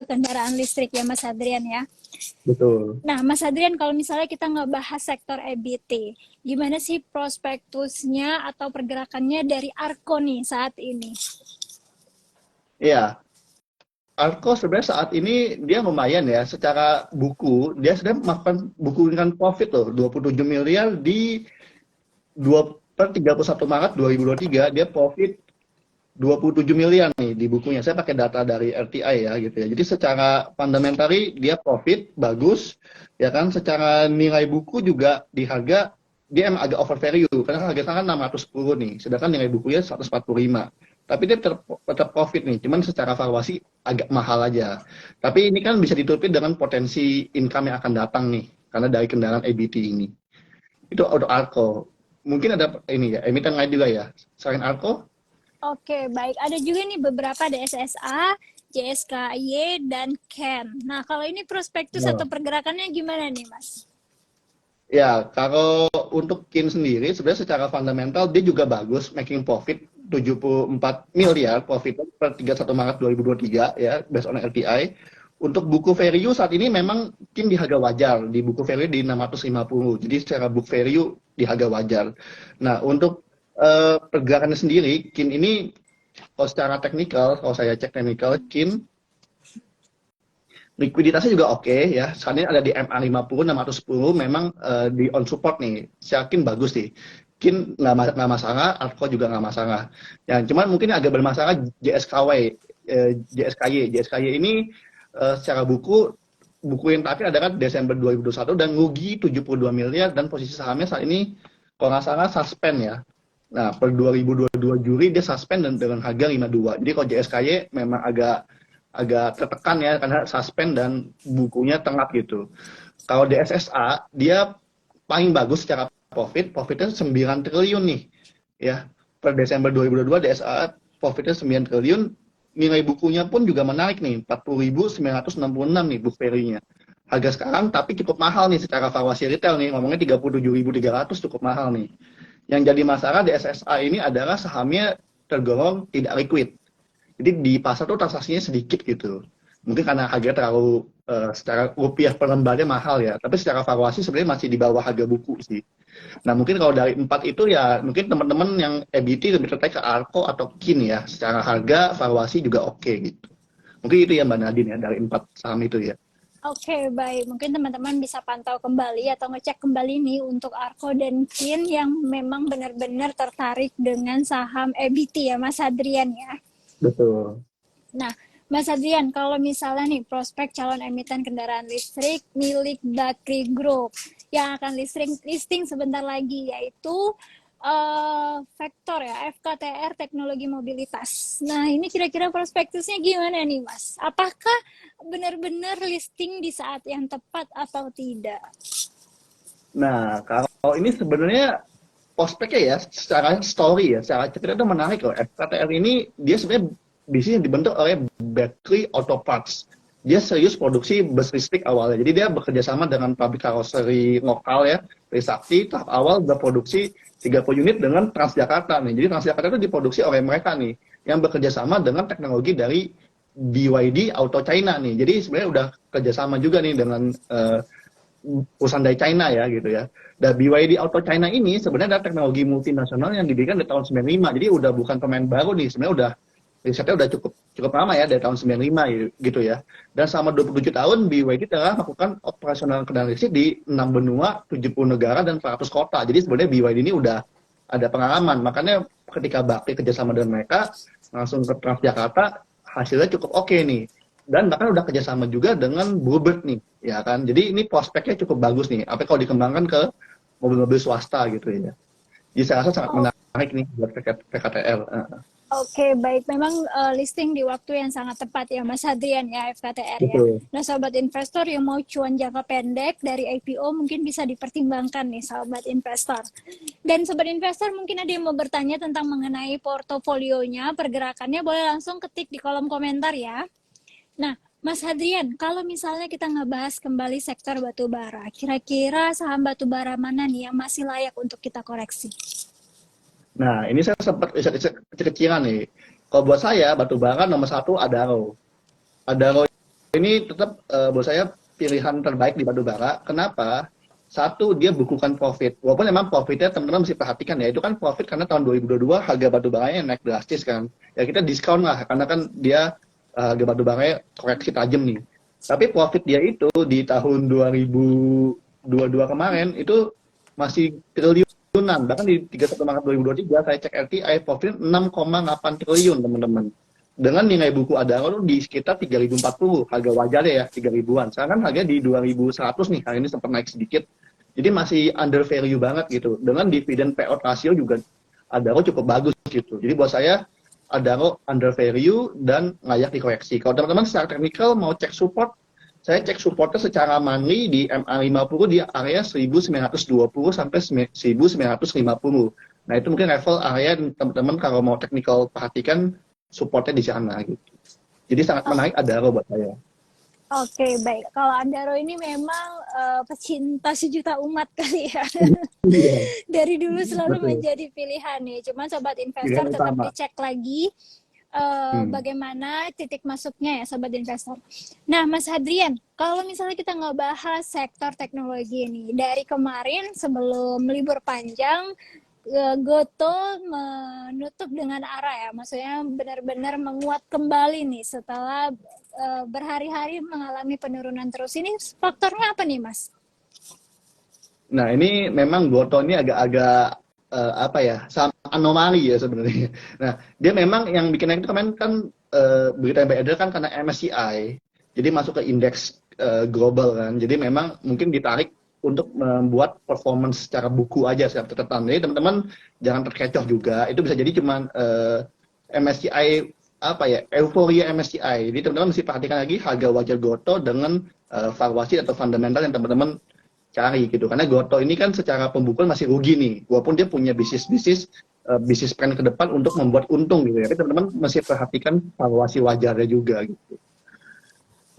kendaraan listrik ya Mas Hadrian ya. Betul. Nah Mas Hadrian, kalau misalnya kita ngebahas sektor EBT, gimana sih prospektusnya atau pergerakannya dari Arko nih saat ini? Iya, Arko sebenarnya saat ini dia lumayan ya, secara buku, dia sedang melakukan buku dengan profit loh, 27 miliar di 31 Maret 2023, dia profit 27 miliar nih di bukunya. Saya pakai data dari RTI ya gitu ya. Jadi secara fundamentally dia profit bagus ya kan. Secara nilai buku juga di harga dia emang agak over value karena harga kan 610 nih. Sedangkan nilai bukunya 145. Tapi dia tetap profit nih. Cuman secara valuasi agak mahal aja. Tapi ini kan bisa ditutupi dengan potensi income yang akan datang nih karena dari kendaraan EBT ini. Itu auto Arco. Mungkin ada ini ya, emiten lain juga ya. Selain Arco. Oke, baik. Ada juga nih beberapa DSSA, JSKY, dan Ken. Nah, kalau ini prospektus atau pergerakannya gimana nih, Mas? Ya, kalau untuk KIN sendiri, sebenarnya secara fundamental dia juga bagus, making profit 74 miliar profit per 31 Maret 2023 ya, based on LPI. Untuk buku value saat ini memang KIN di harga wajar, di buku value di 650. Jadi secara book value di harga wajar. Nah, untuk pergerakannya sendiri, KIN ini kalau secara teknikal, kalau saya cek teknikal, KIN likuiditasnya juga oke ya. Saat ini ada di MA50, 610, memang di on support nih. Saya yakin bagus sih. KIN nggak masalah, Arco juga nggak masalah. Ya, cuman mungkin agak bermasalah JSKY ini secara buku yang terakhir adalah Desember 2021 dan rugi 72 miliar dan posisi sahamnya saat ini kalau nggak salah suspend ya. Nah, per 2022 Juli dia suspend dan dengan harga 52. Jadi kalau JSKY memang agak tertekan ya karena suspend dan bukunya tengah gitu. Kalau DSSA dia paling bagus secara profitnya 9 triliun nih. Ya, per Desember 2022 DSA profitnya 9 triliun, nilai bukunya pun juga menarik nih, 40.966 nih book value-nya. Harga sekarang tapi cukup mahal nih secara valuasi retail nih, ngomongnya 37.300 cukup mahal nih. Yang jadi masalah di SSA ini adalah sahamnya tergolong tidak liquid. Jadi di pasar tuh transaksinya sedikit gitu. Mungkin karena harga terlalu secara rupiah per lembarnya mahal ya. Tapi secara valuasi sebenarnya masih di bawah harga buku sih. Nah mungkin kalau dari 4 itu ya mungkin teman-teman yang EBT lebih tertarik ke Arco atau KIN ya. Secara harga, valuasi juga oke gitu. Mungkin itu ya Mbak Nadine ya dari 4 saham itu ya. Oke, baik. Mungkin teman-teman bisa pantau kembali atau ngecek kembali nih untuk Arko dan Kin yang memang benar-benar tertarik dengan saham EBT ya, Mas Hadrian ya. Betul. Nah, Mas Hadrian, kalau misalnya nih prospek calon emiten kendaraan listrik milik Bakri Group yang akan listing sebentar lagi, yaitu Vector ya, FKTR Teknologi Mobilitas. Nah, ini kira-kira prospektusnya gimana nih, Mas? Apakah benar-benar listing di saat yang tepat atau tidak? Nah, kalau ini sebenarnya prospeknya ya, secara story ya, secara cerita itu menarik loh. FKTR ini dia sebenarnya bisnis yang dibentuk oleh Battery Auto Parts. Dia serius produksi bus listrik awalnya. Jadi dia bekerja sama dengan pabrik karoseri lokal ya, Trisakti. Tahap awal udah produksi 30 unit dengan Transjakarta nih. Jadi Transjakarta itu diproduksi oleh mereka nih, yang bekerja sama dengan teknologi dari BYD Auto China nih. Jadi sebenarnya udah kerjasama juga nih dengan perusahaan dari China ya gitu ya. Dan BYD Auto China ini sebenarnya ada teknologi multinasional yang didirikan di tahun 95. Jadi udah bukan pemain baru nih, sebenarnya udah risetnya udah cukup lama ya dari tahun 95 gitu ya. Dan selama 27 tahun BYD telah melakukan operasional kendaraan listrik di 6 benua, 70 negara dan 100 kota. Jadi sebenarnya BYD ini udah ada pengalaman. Makanya ketika Bakti kerjasama dengan mereka langsung ke Transjakarta hasilnya cukup oke nih. Dan bahkan udah kerjasama juga dengan Bluebird nih, ya kan. Jadi ini prospeknya cukup bagus nih. Apa kalau dikembangkan ke mobil-mobil swasta gitu ya. Jadi saya rasa sangat menarik nih buat PKTR. Oke, baik. Memang listing di waktu yang sangat tepat ya, Mas Hadrian ya, FKTR ya. Betul. Nah, sobat investor yang mau cuan jangka pendek dari IPO mungkin bisa dipertimbangkan nih, sobat investor. Dan sobat investor mungkin ada yang mau bertanya tentang mengenai portofolionya, pergerakannya, boleh langsung ketik di kolom komentar ya. Nah, Mas Hadrian, kalau misalnya kita ngebahas kembali sektor batubara, kira-kira saham batubara mana nih yang masih layak untuk kita koreksi? Nah, ini saya sempat kecil-kecilan nih. Kalau buat saya, batubara nomor 1 Adaro. Adaro ini tetap buat saya pilihan terbaik di batubara. Kenapa? Satu, dia bukukan profit. Walaupun memang profitnya teman-teman mesti perhatikan ya, itu kan profit karena tahun 2022 harga batubaranya naik drastis kan. Ya kita diskon lah, karena kan dia harga batubaranya koreksi tajam nih. Tapi profit dia itu di tahun 2022 kemarin itu masih triliunan. Bahkan di 31 Maret 2023 saya cek RTI profit 6,8 triliun teman-teman. Dengan nilai buku Adaro tuh di sekitar 3.040, harga wajarnya ya 3.000-an. Sekarang kan harganya di 2.100 nih, hari ini sempat naik sedikit. Jadi masih under value banget gitu. Dengan dividen payout ratio juga Adaro cukup bagus gitu. Jadi buat saya Adaro under value dan layak dikoreksi. Kalau teman-teman secara teknikal mau cek support, saya cek supportnya secara monthly di MA50 di area 1920 sampai 1950. Nah itu mungkin level area teman-teman kalau mau teknikal perhatikan supportnya di sana gitu. Jadi sangat menarik Adaro buat saya. Oke, baik. Kalau Andaro ini memang pecinta sejuta umat kali ya. Iya, Dari dulu selalu betul. menjadi pilihan nih. Cuman sobat investor Pilihan tetap utama. dicek lagi bagaimana titik masuknya ya sobat investor. Nah, Mas Hadrian, kalau misalnya kita ngebahas sektor teknologi ini, dari kemarin sebelum libur panjang, Goto menutup dengan arah ya, maksudnya benar-benar menguat kembali nih setelah berhari-hari mengalami penurunan terus. Ini faktornya apa nih, Mas? Nah ini memang Goto ini agak-agak apa ya, sama anomali ya sebenarnya. Nah dia memang yang bikin naik itu kemarin kan berita yang beredar kan karena MSCI, jadi masuk ke indeks global kan. Jadi memang mungkin ditarik untuk membuat performance secara buku aja secara catatan. Jadi teman-teman jangan terkecoh juga. Itu bisa jadi cuman MSCI apa ya, euforia MSCI. Jadi teman-teman mesti perhatikan lagi harga wajar Goto dengan valuasi atau fundamental yang teman-teman cari gitu. Karena Goto ini kan secara pembukuan masih rugi nih. Walaupun dia punya bisnis plan ke depan untuk membuat untung gitu ya. Tapi teman-teman mesti perhatikan valuasi wajarnya juga gitu.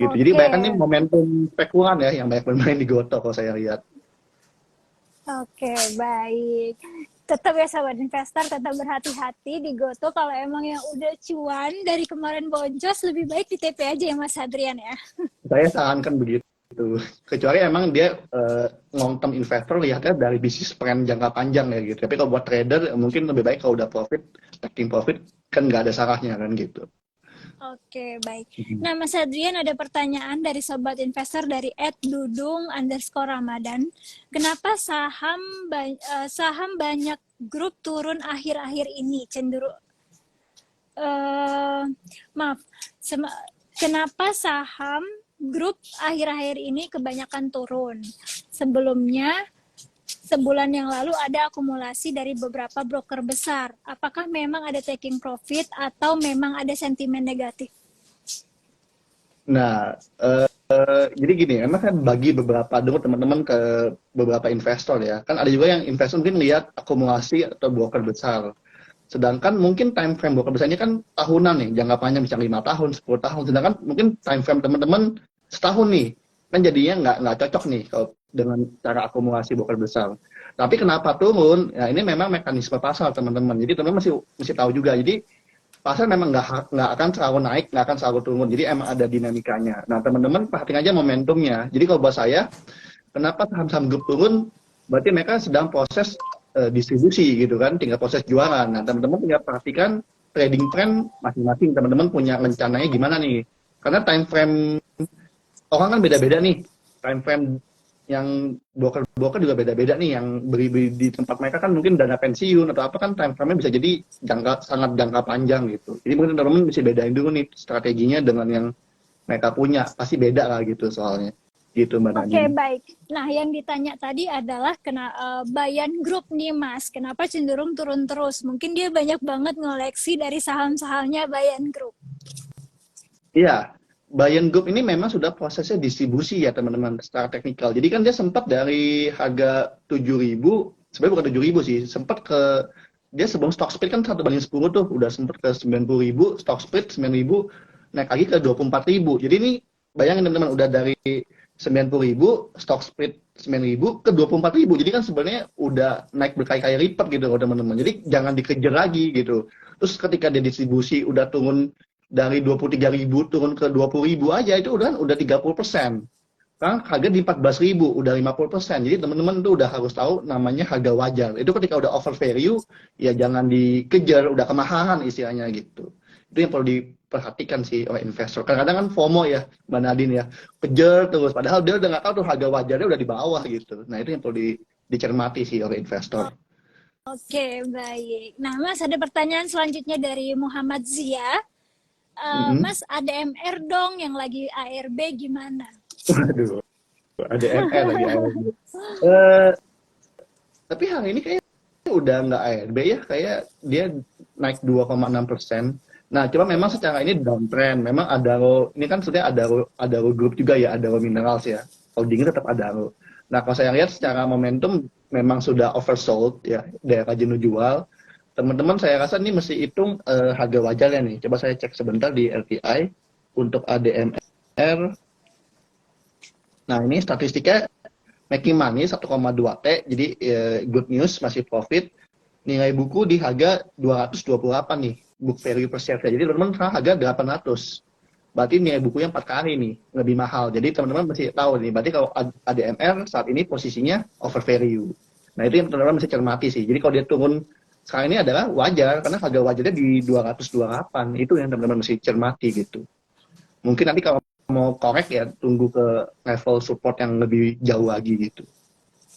Gitu. Jadi Oke, banyak nih momentum spekulan ya yang banyak bermain di Goto kalau saya lihat. oke, baik. Tetap ya sobat investor, tetap berhati-hati di Goto. Kalau emang yang udah cuan dari kemarin boncos, lebih baik di TP aja ya Mas Hadrian ya. Saya sarankan begitu. Kecuali emang dia long term investor lihatnya dari bisnis plan jangka panjang ya gitu. Tapi kalau buat trader mungkin lebih baik kalau udah profit, taking profit kan nggak ada salahnya kan gitu. Oke, baik. Nah, Mas Hadrian ada pertanyaan dari sobat investor dari @dudung_ramadan. Kenapa saham banyak grup turun akhir-akhir ini cenderung maaf, kenapa saham grup akhir-akhir ini kebanyakan turun? Sebelumnya sebulan yang lalu ada akumulasi dari beberapa broker besar. Apakah memang ada taking profit atau memang ada sentimen negatif? Nah, jadi gini, emang saya bagi beberapa dulu teman-teman ke beberapa investor ya. Kan ada juga yang investor mungkin lihat akumulasi atau broker besar. Sedangkan mungkin time frame broker besarnya kan tahunan nih, jangka panjang bisa 5 tahun, 10 tahun. Sedangkan mungkin time frame teman-teman setahun nih. Kan jadinya nggak cocok nih kalau dengan cara akumulasi broker besar. Tapi kenapa turun? Ya ini memang mekanisme pasar teman-teman. Jadi teman-teman mesti tahu juga. Jadi pasar memang nggak akan selalu naik, nggak akan selalu turun. Jadi emang ada dinamikanya. Nah teman-teman perhatikan aja momentumnya. Jadi kalau buat saya, kenapa saham-saham grup turun? Berarti mereka sedang proses distribusi gitu kan, tinggal proses jualan. Nah teman-teman tinggal perhatikan trading trend masing-masing. Teman-teman punya rencananya gimana nih? Karena time frame orang kan beda-beda nih. Time frame yang broker juga beda-beda nih, yang beri di tempat mereka kan mungkin dana pensiun atau apa kan time frame-nya bisa jadi sangat jangka panjang gitu. Jadi mungkin teman-teman bisa bedain dulu nih strateginya dengan yang mereka punya, pasti beda lah gitu soalnya. Gitu Mbak Oke, Nadine. baik. Nah, yang ditanya tadi adalah Bayan Group nih, Mas. Kenapa cenderung turun terus? Mungkin dia banyak banget ngoleksi dari saham-sahamnya Bayan Group. Iya, Bayan Group ini memang sudah prosesnya distribusi ya teman-teman secara teknikal. Jadi kan dia sempat dari harga 7.000, sebenarnya bukan 7.000 sih, sempat ke dia sebelum stock split kan 1/10 tuh, udah sempat ke 90.000, stock split 9.000, naik lagi ke 24.000. Jadi ini bayangin teman-teman udah dari 90.000, stock split 9.000 ke 24.000. Jadi kan sebenarnya udah naik berkali-kali lipat gitu loh teman-teman. Jadi jangan dikejar lagi gitu. Terus ketika dia distribusi udah turun dari 23.000 turun ke 20.000 aja itu udah 30%. Kan harga di 14.000 udah 50%. Jadi teman-teman tuh udah harus tahu namanya harga wajar. Itu ketika udah over value ya jangan dikejar, udah kemahalan istilahnya gitu. Itu yang perlu diperhatikan sih oleh investor. Kadang-kadang kan FOMO ya, Mbak Nadine ya, kejar terus. Padahal dia udah nggak tahu tuh harga wajarnya udah di bawah gitu. Nah itu yang perlu dicermati sih oleh investor. Oke, baik. Nah, Mas ada pertanyaan selanjutnya dari Muhammad Zia. Mm-mm. Mas ada MR dong yang lagi ARB gimana? Waduh, ada MR lagi ARB. Eh, tapi hari ini kayaknya udah nggak ARB ya, kayak dia naik 2,6%. Nah, cuma memang secara ini downtrend. Memang Adaro, ini kan sebenarnya Adaro Group juga ya, Adaro Minerals ya. Holdingnya tetap Adaro. Nah, kalau saya lihat secara momentum memang sudah oversold ya, daerah jenuh jual. Teman-teman saya rasa ini mesti hitung harga wajarnya nih. Coba saya cek sebentar di LTI untuk ADMR. Nah, ini statistiknya making money 1,2 T, jadi good news masih profit. Nilai buku di harga 228 nih, book value per share. Jadi teman-teman sekarang harga 800. Berarti nilai bukunya 4 kali nih, lebih mahal. Jadi teman-teman mesti tahu nih, berarti kalau ADMR saat ini posisinya over value. Nah, itu yang teman-teman mesti cermati sih. Jadi kalau dia turun sekarang ini adalah wajar, karena harga wajarnya di 228. Itu yang teman-teman mesti cermati gitu. Mungkin nanti kalau mau korek ya tunggu ke level support yang lebih jauh lagi gitu.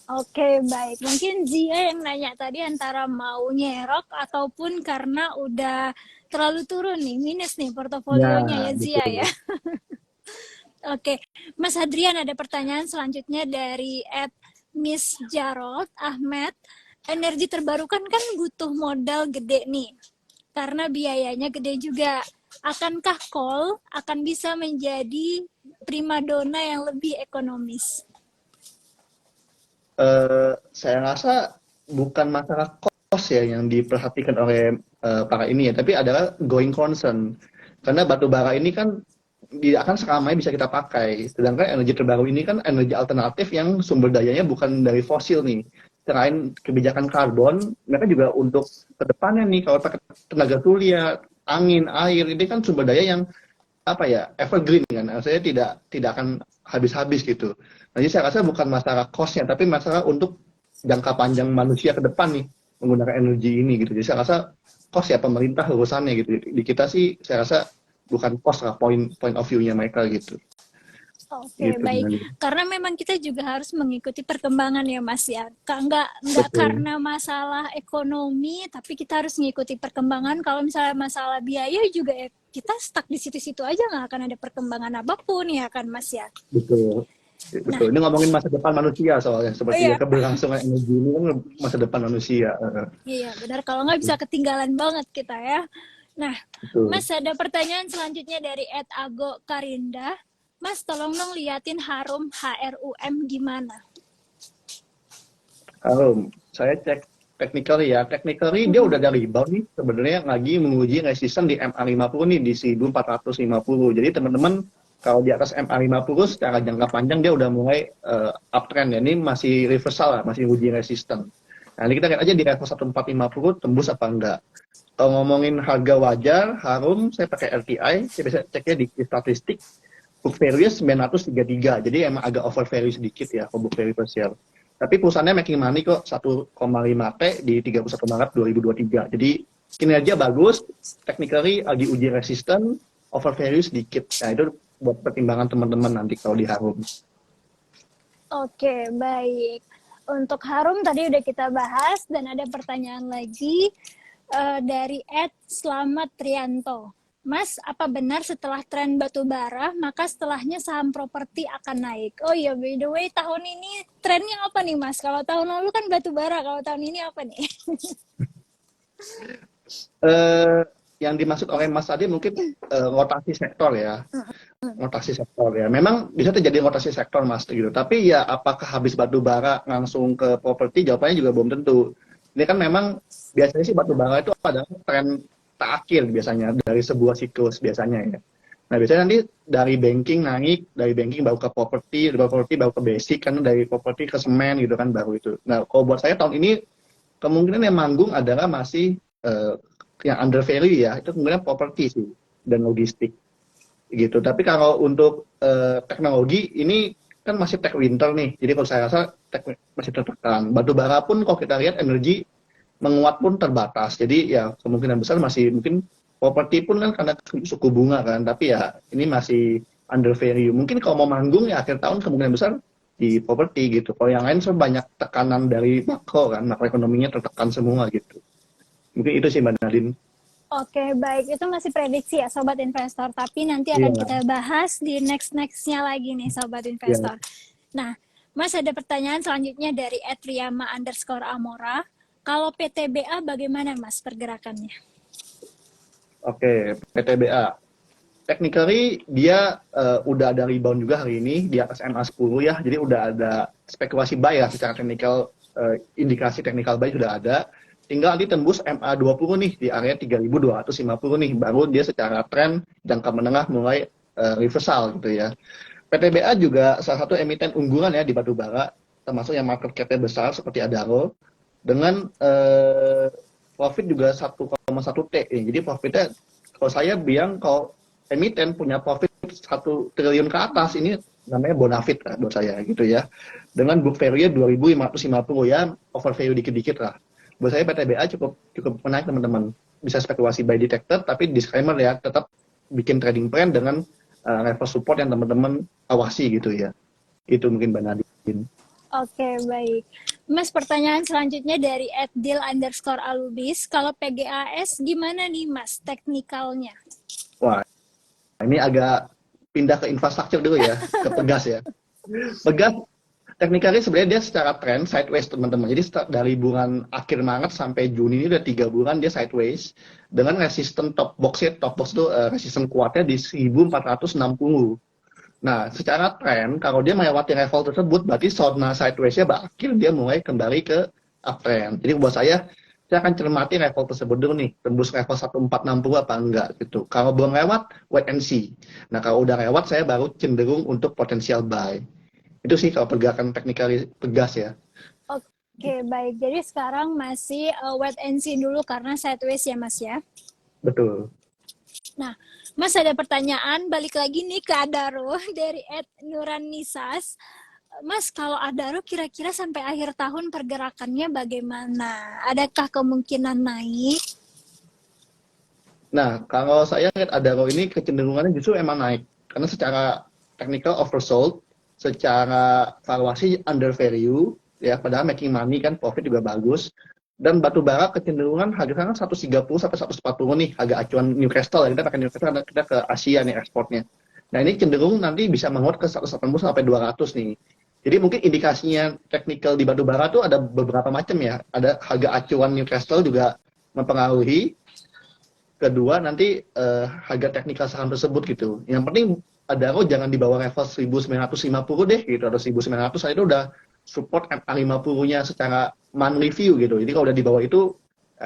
Oke, baik. Mungkin Zia yang nanya tadi antara mau nyerok ataupun karena udah terlalu turun nih, minus nih Ya, portofolionya ya Zia ya. betul. Oke, Mas Hadrian ada pertanyaan selanjutnya dari Miss Jarod Ahmed. Energi terbarukan kan butuh modal gede nih, karena biayanya gede juga. Akankah coal akan bisa menjadi primadona yang lebih ekonomis? Saya rasa bukan masalah cost ya yang diperhatikan oleh para ini ya, tapi adalah going concern. Karena batu bara ini kan tidak akan selamanya bisa kita pakai. Sedangkan energi terbaru ini kan energi alternatif yang sumber dayanya bukan dari fosil nih. Selain kebijakan karbon, mereka juga untuk kedepannya nih kalau pakai tenaga surya, angin, air, ini kan sumber daya yang apa ya evergreen kan, artinya tidak akan habis-habis gitu. Nah, jadi saya rasa bukan masalah cost-nya, tapi masalah untuk jangka panjang manusia ke depan nih menggunakan energi ini gitu. Jadi saya rasa cost ya pemerintah urusannya gitu. Di kita sih saya rasa bukan cost lah point of view-nya mereka gitu. Oke, Gitu. baik. Karena memang kita juga harus mengikuti perkembangan ya, Mas ya. Nggak Betul. karena masalah ekonomi, tapi kita harus mengikuti perkembangan. Kalau misalnya masalah biaya juga ya, kita stuck di situ-situ aja nggak akan ada perkembangan apapun ya kan, Mas ya. Betul. Nah, Betul. Ini ngomongin masa depan manusia soalnya oh seperti ya iya, keberlangsungan energi ini kan masa depan manusia. iya benar. Kalau nggak bisa ketinggalan banget kita ya. Nah, Betul. Mas ada pertanyaan selanjutnya dari Ago Karinda. Mas, tolong dong liatin Harum HRUM gimana? Kalau saya cek technically ya, technically dia udah dari rebound nih sebenarnya lagi menguji resisten di MA50 nih di 1450. Jadi teman-teman kalau di atas MA50 secara jangka panjang dia udah mulai uptrend ya. Ini masih reversal lah, masih uji resisten. Nah, ini kita lihat aja di level 1450 tembus apa enggak. Kalau ngomongin harga wajar, Harum saya pakai LTI, saya bisa ceknya di statistik. Book value 933, jadi emang agak over value sedikit ya, book value per share. Tapi perusahaannya making money kok 1,5 T di 31 Maret 2023. Jadi kinerja bagus, technically lagi uji resisten, over value sedikit. Nah itu buat pertimbangan teman-teman nanti kalau di Harum. Oke, baik. Untuk Harum tadi udah kita bahas dan ada pertanyaan lagi dari Slamet Trianto. Mas, apa benar setelah tren batu bara, maka setelahnya saham properti akan naik? Oh iya, by the way, tahun ini trennya apa nih, Mas? Kalau tahun lalu kan batu bara, kalau tahun ini apa nih? Yang dimaksud oleh Mas tadi mungkin rotasi sektor ya. Rotasi sektor ya. Memang bisa terjadi rotasi sektor Mas gitu. Tapi ya apakah habis batu bara langsung ke properti? Jawabannya juga belum tentu. Ini kan memang biasanya sih batu bara itu adalah tren terakhir biasanya dari sebuah siklus biasanya ya. Nah biasanya nanti dari banking naik, dari banking baru ke properti, dari properti baru ke basic, karena dari properti ke semen gitu kan baru itu. Nah kalau buat saya tahun ini kemungkinan yang manggung adalah masih yang under value ya, itu kemungkinan properti sih. dan logistik gitu. Tapi kalau untuk teknologi ini kan masih tech winter nih. Jadi kalau saya rasa tech masih tertekan. Batu bara pun kalau kita lihat energi menguat pun terbatas. Jadi ya kemungkinan besar masih mungkin properti pun kan karena suku bunga kan. Tapi ya ini masih under value. Mungkin kalau mau manggung ya akhir tahun kemungkinan besar di properti gitu. Kalau yang lain banyak tekanan dari makro kan, makroekonominya tertekan semua gitu. Mungkin itu sih Mbak Nadine. Oke, baik. Itu masih prediksi ya, Sobat Investor. Tapi nanti akan Iya, kita bahas di next-nextnya lagi nih, Sobat iya. Investor. Nah, Mas ada pertanyaan selanjutnya dari @riyama_amora. Kalau PTBA bagaimana Mas pergerakannya? Oke, PTBA. Technically dia udah ada rebound juga hari ini di atas MA10 ya. Jadi udah ada spekulasi buy ya secara teknikal, indikasi technical buy sudah ada. Tinggal nanti tembus MA20 nih di area 3.250 nih, baru dia secara tren jangka menengah mulai reversal gitu ya. PTBA juga salah satu emiten unggulan ya di batubara, termasuk yang market cap-nya besar seperti Adaro, dengan profit juga 1,1 T. Jadi profitnya kalau saya bilang kalau emiten punya profit 1 triliun ke atas ini namanya bonafit lah buat saya gitu ya. Dengan book value-nya 2.550 ya, over value dikit-dikit lah. Buat saya PTBA cukup menarik teman-teman. Bisa spekulasi buy detector, tapi disclaimer ya, tetap bikin trading plan dengan level support yang teman-teman awasi gitu ya. Itu mungkin Mbak Nadine. Oke, baik. Mas, pertanyaan selanjutnya dari @dil_alubis. Kalau PGAS gimana nih Mas teknikalnya? Wah, ini agak pindah ke infrastruktur dulu ya, ke Pegas ya. Pegas technically sebenarnya dia secara trend sideways teman-teman. Jadi dari bulan akhir Maret sampai Juni ini udah 3 bulan dia sideways dengan resisten top box-nya. Top box itu resisten kuatnya di 1460. Nah, secara tren kalau dia melewati level tersebut berarti zona sideways-nya berakhir, dia mulai kembali ke uptrend. Jadi buat saya akan cermati level tersebut dulu nih, tembus level 1460 apa enggak gitu. Kalau belum lewat, wait and see. Nah, kalau udah lewat saya baru cenderung untuk potensial buy. Itu sih kalau pergerakan teknikal Pegas ya. Oke, baik. Jadi sekarang masih wait and see dulu karena sideways ya Mas ya. Betul. Nah, Mas ada pertanyaan balik lagi nih ke Adaro dari @nuranisas. Mas, kalau Adaro kira-kira sampai akhir tahun pergerakannya bagaimana? Adakah kemungkinan naik? Nah, kalau saya lihat Adaro ini kecenderungannya justru emang naik. Karena secara technical oversold, secara valuasi under value, ya padahal making money kan, profit juga bagus. Dan batu bara kecenderungan harganya 130 sampai 140 nih, harga acuan Newcastle ya. Kita pakai Newcastle karena kita ke Asia nih ekspornya. Nah, ini cenderung nanti bisa menguat ke 180 sampai 200 nih. Jadi mungkin indikasinya technical di batu bara tuh ada beberapa macam ya. Ada harga acuan Newcastle juga mempengaruhi. Kedua nanti harga teknikal saham tersebut gitu. Yang penting Adaro jangan di bawah level 1950 deh gitu, atau 1900 itu udah support MA50-nya secara monthly view gitu. Jadi kalau udah di bawah itu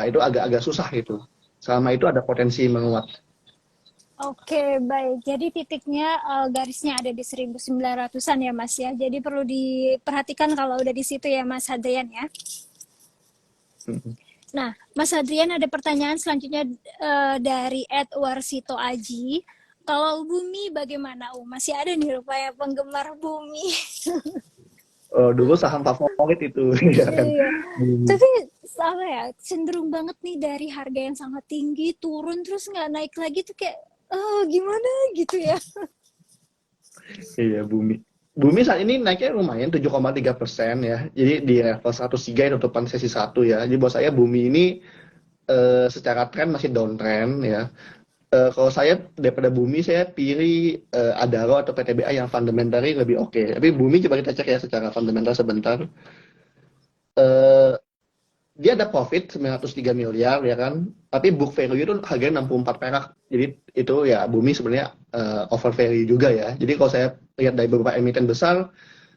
itu agak-agak susah gitu. Selama itu ada potensi menguat. Oke, baik. Jadi titiknya garisnya ada di 1900-an ya Mas ya. Jadi perlu diperhatikan kalau udah di situ ya Mas Hadrian ya. Nah, Mas Hadrian ada pertanyaan selanjutnya dari @warsito aji. Kalau bumi bagaimana? Masih ada nih rupanya penggemar bumi. Dulu saham favorit itu ya kan. Iya. Tapi apa ya, cenderung banget nih dari harga yang sangat tinggi turun terus nggak naik lagi tuh kayak gimana gitu ya. Iya, Bumi saat ini naiknya lumayan 7,3% ya. Jadi di level 103 itu tutupan sesi 1 ya. Jadi buat saya Bumi ini secara tren masih downtrend ya. Kalau saya daripada Bumi saya pilih Adaro atau PTBA yang fundamentally lebih oke. Tapi Bumi coba kita cek ya secara fundamental sebentar. Dia ada profit 903 miliar ya kan, tapi book value itu harganya 64 perak. Jadi itu ya Bumi sebenarnya over value juga ya. Jadi kalau saya lihat dari beberapa emiten besar,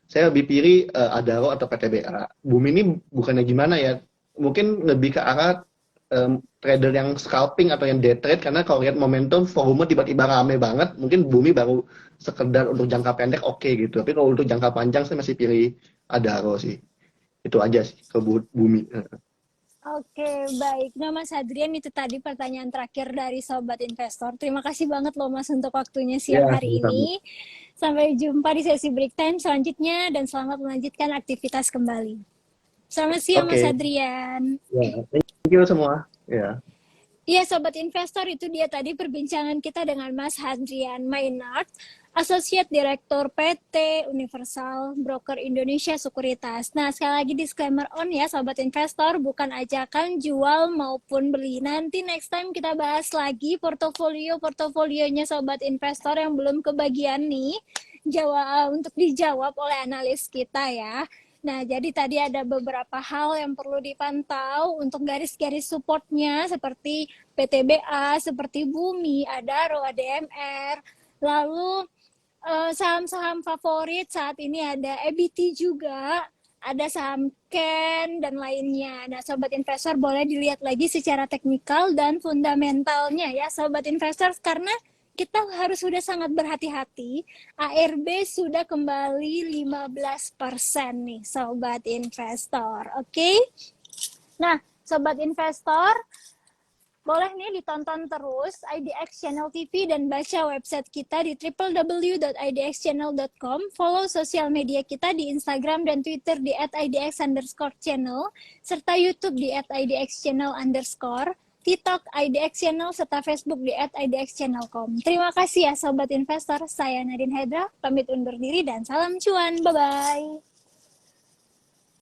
saya lebih pilih Adaro atau PTBA. Bumi ini bukannya gimana ya, mungkin lebih ke arah trader yang scalping atau yang day trade, karena kalau lihat momentum volume tiba-tiba rame banget, mungkin Bumi baru sekedar untuk jangka pendek oke gitu. Tapi kalau untuk jangka panjang saya masih pilih Adaro sih. Itu aja sih ke Bumi. Oke, baik. Nah, Mas Hadrian, itu tadi pertanyaan terakhir dari Sobat Investor. Terima kasih banget loh Mas untuk waktunya siang Ya, hari sama-sama. ini. Sampai jumpa di sesi break time selanjutnya dan selamat melanjutkan aktivitas kembali. Selamat siang Mas Oke, Hadrian. ya, thank you semua. Ya. Iya, Sobat Investor, itu dia tadi perbincangan kita dengan Mas Hadrian Maynard, Associate Director PT Universal Broker Indonesia Sekuritas. Nah, sekali lagi disclaimer on ya, Sobat Investor, bukan ajakan jual maupun beli. Nanti next time kita bahas lagi portofolionya Sobat Investor yang belum kebagian nih, untuk dijawab oleh analis kita ya. Nah, jadi tadi ada beberapa hal yang perlu dipantau untuk garis-garis supportnya seperti PTBA, seperti Bumi, Adaro, ADMR. Lalu saham-saham favorit saat ini ada EBT juga, ada saham Ken dan lainnya. Nah, Sobat Investor boleh dilihat lagi secara teknikal dan fundamentalnya ya, Sobat Investor, karena kita harus sudah sangat berhati-hati. ARB sudah kembali 15% nih, Sobat Investor. Oke? Nah, Sobat Investor, boleh nih ditonton terus IDX Channel TV dan baca website kita di www.idxchannel.com. Follow sosial media kita di Instagram dan Twitter di @idx_channel, serta YouTube di @idxchannel_, TikTok IDX Channel, serta Facebook di @idxchannel.com. Terima kasih ya Sobat Investor. Saya Nadine Hedra, pamit undur diri dan salam cuan. Bye-bye.